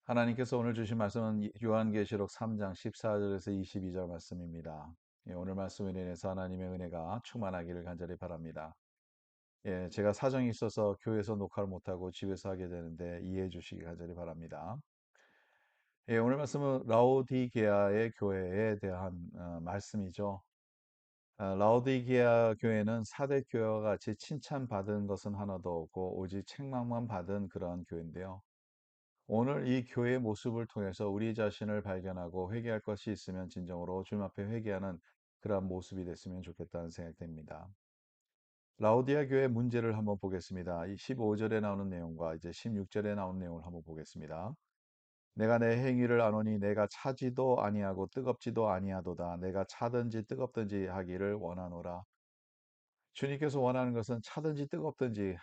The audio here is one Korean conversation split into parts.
하나님께서 오늘 주신 말씀은 요한계시록 3장 14절에서 22절 말씀입니다. 예, 오늘 말씀을 인해서 하나님의 은혜가 충만하기를 간절히 바랍니다. 예, 제가 사정이 있어서 교회에서 녹화를 못하고 집에서 하게 되는데 이해해 주시기 간절히 바랍니다. 예, 오늘 말씀은 라오디게아의 교회에 대한 말씀이죠. 라오디게아 교회는 사대 교회와 같이 칭찬받은 것은 하나도 없고 오직 책망만 받은 그러한 교회인데요. 오늘 이 교회의 모습을 통해서 우리 자신을 발견하고 회개할 것이 있으면 진정으로 주님 앞에 회개하는 그러한 모습이 됐으면 좋겠다는 생각이 듭니다. 라오디아 교회의 문제를 한번 보겠습니다. 이 15절에 나오는 내용과 이제 16절에 나오는 내용을 한번 보겠습니다. 내가 내 행위를 아노니 내가 차지도 아니하고 뜨겁지도 아니하도다. 내가 차든지 뜨겁든지 하기를 원하노라. 주님께서 원하는 것은 차든지 뜨겁든지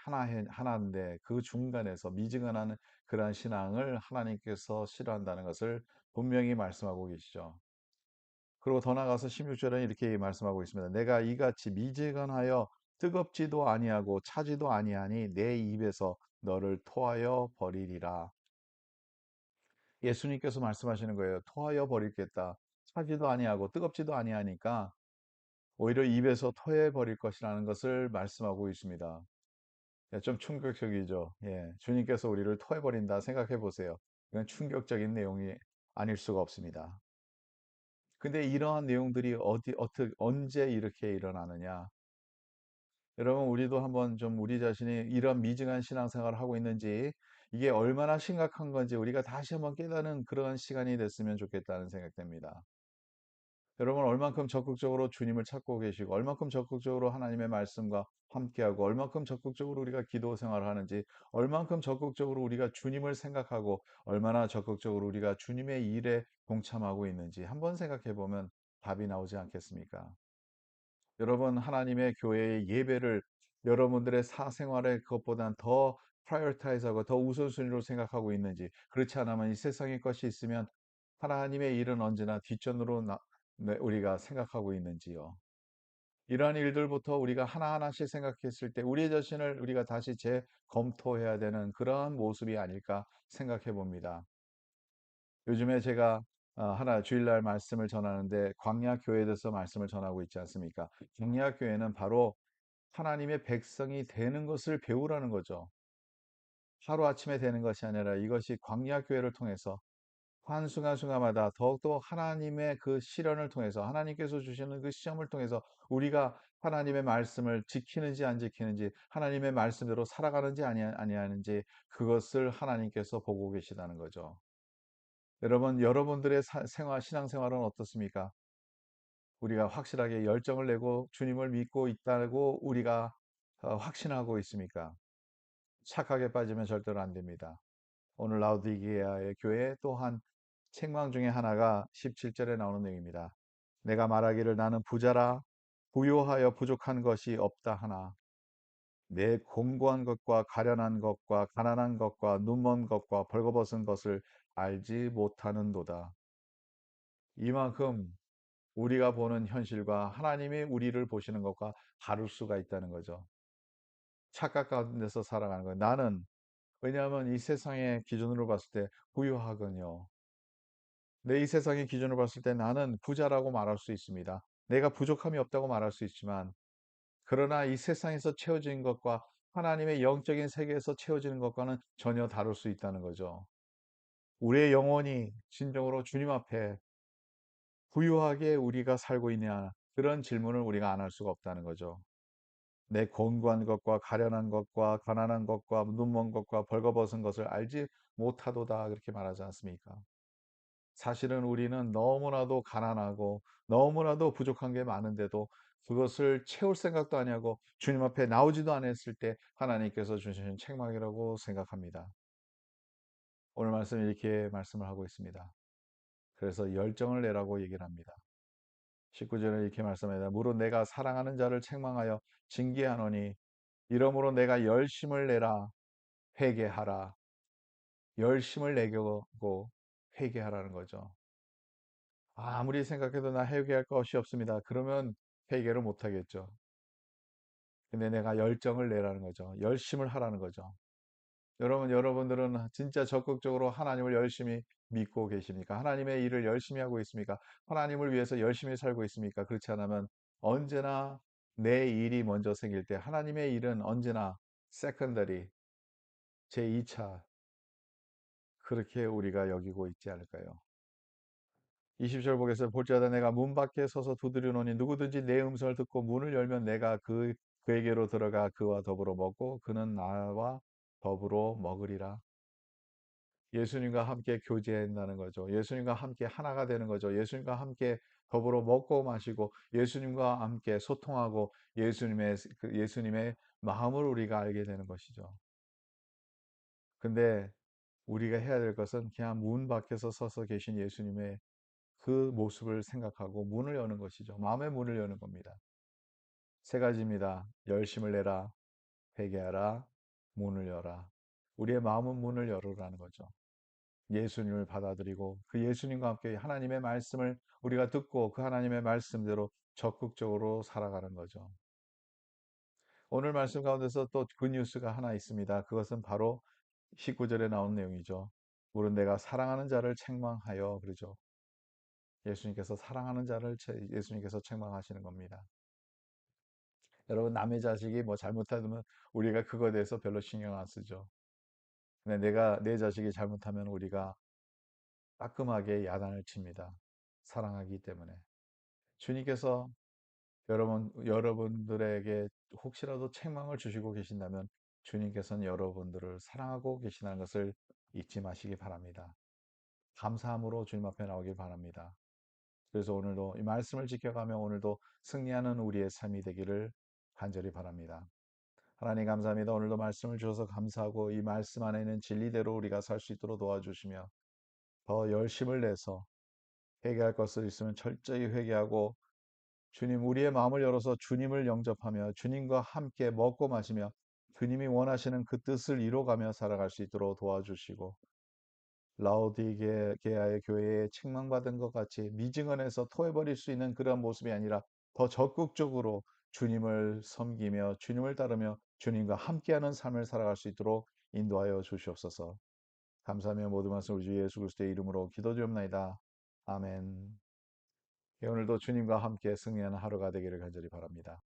하나인데 그 중간에서 미지근한 그러한 신앙을 하나님께서 싫어한다는 것을 분명히 말씀하고 계시죠. 그리고 더 나아가서 16절에 이렇게 말씀하고 있습니다. 내가 이같이 미지근하여 뜨겁지도 아니하고 차지도 아니하니 내 입에서 너를 토하여 버리리라. 예수님께서 말씀하시는 거예요. 토하여 버리겠다. 차지도 아니하고 뜨겁지도 아니하니까 오히려 입에서 토해 버릴 것이라는 것을 말씀하고 있습니다. 예, 좀 충격적이죠. 예, 주님께서 우리를 토해버린다 생각해 보세요. 이건 충격적인 내용이 아닐 수가 없습니다. 근데 이러한 내용들이 언제 이렇게 일어나느냐? 여러분, 우리도 한번 좀 우리 자신이 이런 미증한 신앙생활을 하고 있는지, 이게 얼마나 심각한 건지 우리가 다시 한번 깨닫는 그런 시간이 됐으면 좋겠다는 생각됩니다. 여러분 얼만큼 적극적으로 주님을 찾고 계시고 얼만큼 적극적으로 하나님의 말씀과 함께하고 얼만큼 적극적으로 우리가 기도 생활을 하는지 얼만큼 적극적으로 우리가 주님을 생각하고 얼마나 적극적으로 우리가 주님의 일에 동참하고 있는지 한번 생각해 보면 답이 나오지 않겠습니까? 여러분 하나님의 교회의 예배를 여러분들의 사생활의 그것보단 더 프라이어타이즈하고 더 우선순위로 생각하고 있는지 그렇지 않으면 이 세상의 것이 있으면 하나님의 일은 언제나 뒷전으로 네, 우리가 생각하고 있는지요. 이러한 일들부터 우리가 하나하나씩 생각했을 때 우리 자신을 우리가 다시 재검토해야 되는 그러한 모습이 아닐까 생각해 봅니다. 요즘에 제가 하나 주일날 말씀을 전하는데 광야 교회에 대해서 말씀을 전하고 있지 않습니까? 광야 교회는 바로 하나님의 백성이 되는 것을 배우라는 거죠. 하루아침에 되는 것이 아니라 이것이 광야 교회를 통해서 한순간순간마다 더욱더 하나님의 그 시련을 통해서 하나님께서 주시는 그 시험을 통해서 우리가 하나님의 말씀을 지키는지 안 지키는지 하나님의 말씀대로 살아가는지 아니하는지 그것을 하나님께서 보고 계시다는 거죠. 여러분 여러분들의 신앙생활은 어떻습니까? 우리가 확실하게 열정을 내고 주님을 믿고 있다고 우리가 확신하고 있습니까? 착각에 빠지면 절대로 안 됩니다. 오늘 라우디게아의 교회 또한 책망 중에 하나가 17절에 나오는 내용입니다. 내가 말하기를 나는 부자라 부요하여 부족한 것이 없다 하나 내 공고한 것과 가련한 것과 가난한 것과 눈먼 것과 벌거벗은 것을 알지 못하는도다. 이만큼 우리가 보는 현실과 하나님이 우리를 보시는 것과 다를 수가 있다는 거죠. 착각 가운데서 살아가는 거예요. 나는 왜냐하면 이 세상의 기준으로 봤을 때 부유하거든요. 내 이 세상의 기준으로 봤을 때 나는 부자라고 말할 수 있습니다. 내가 부족함이 없다고 말할 수 있지만, 그러나 이 세상에서 채워진 것과 하나님의 영적인 세계에서 채워지는 것과는 전혀 다를 수 있다는 거죠. 우리의 영혼이 진정으로 주님 앞에 부유하게 우리가 살고 있냐, 그런 질문을 우리가 안 할 수가 없다는 거죠. 내 권고한 것과 가련한 것과 가난한 것과 눈먼 것과 벌거벗은 것을 알지 못하도다 그렇게 말하지 않습니까? 사실은 우리는 너무나도 가난하고 너무나도 부족한 게 많은데도 그것을 채울 생각도 아니하고 주님 앞에 나오지도 않았을 때 하나님께서 주시는 책망이라고 생각합니다. 오늘 말씀 이렇게 말씀을 하고 있습니다. 그래서 열정을 내라고 얘기를 합니다. 19절에 이렇게 말씀합니다. 무릇 내가 사랑하는 자를 책망하여 징계하노니 이러므로 내가 열심을 내라 회개하라. 열심을 내고 회개하라는 거죠. 아무리 생각해도 나 회개할 것이 없습니다. 그러면 회개를 못 하겠죠. 근데 내가 열정을 내라는 거죠. 열심을 하라는 거죠. 여러분들은 진짜 적극적으로 하나님을 열심히 믿고 계십니까? 하나님의 일을 열심히 하고 있습니까? 하나님을 위해서 열심히 살고 있습니까? 그렇지 않으면 언제나 내 일이 먼저 생길 때 하나님의 일은 언제나 세컨더리, 제2차 그렇게 우리가 여기고 있지 않을까요? 20절 보겠습니다. 볼지어다 내가 문 밖에 서서 두드리노니 누구든지 내 음성을 듣고 문을 열면 내가 그에게로 들어가 그와 더불어 먹고 그는 나와 더불어 먹으리라. 예수님과 함께 교제한다는 거죠. 예수님과 함께 하나가 되는 거죠. 예수님과 함께 더불어 먹고 마시고 예수님과 함께 소통하고 예수님의 마음을 우리가 알게 되는 것이죠. 근데 우리가 해야 될 것은 그냥 문 밖에서 서서 계신 예수님의 그 모습을 생각하고 문을 여는 것이죠. 마음의 문을 여는 겁니다. 세 가지입니다. 열심을 내라, 회개하라, 문을 여라. 우리의 마음은 문을 열으라는 거죠. 예수님을 받아들이고 그 예수님과 함께 하나님의 말씀을 우리가 듣고 그 하나님의 말씀대로 적극적으로 살아가는 거죠. 오늘 말씀 가운데서 또 굿뉴스가 하나 있습니다. 그것은 바로 19절에 나온 내용이죠. 물은 내가 사랑하는 자를 책망하여 그러죠. 예수님께서 사랑하는 자를 예수님께서 책망하시는 겁니다. 여러분 남의 자식이 뭐 잘못하면 우리가 그거에 대해서 별로 신경 안 쓰죠. 근데 내가 내 자식이 잘못하면 우리가 따끔하게 야단을 칩니다. 사랑하기 때문에. 주님께서 여러분들에게 혹시라도 책망을 주시고 계신다면 주님께서는 여러분들을 사랑하고 계시다는 것을 잊지 마시기 바랍니다. 감사함으로 주님 앞에 나오길 바랍니다. 그래서 오늘도 이 말씀을 지켜가며 오늘도 승리하는 우리의 삶이 되기를 간절히 바랍니다. 하나님 감사합니다. 오늘도 말씀을 주셔서 감사하고 이 말씀 안에 있는 진리대로 우리가 살 수 있도록 도와주시며 더 열심을 내서 회개할 것을 있으면 철저히 회개하고 주님 우리의 마음을 열어서 주님을 영접하며 주님과 함께 먹고 마시며 주님이 원하시는 그 뜻을 이뤄가며 살아갈 수 있도록 도와주시고 라오디게아의 교회에 책망받은 것 같이 미증언에서 토해버릴 수 있는 그런 모습이 아니라 더 적극적으로 주님을 섬기며 주님을 따르며 주님과 함께하는 삶을 살아갈 수 있도록 인도하여 주시옵소서. 감사하며 모든 말씀 우리 주 예수 그리스도의 이름으로 기도드립니다. 아멘. 오늘도 주님과 함께 승리하는 하루가 되기를 간절히 바랍니다.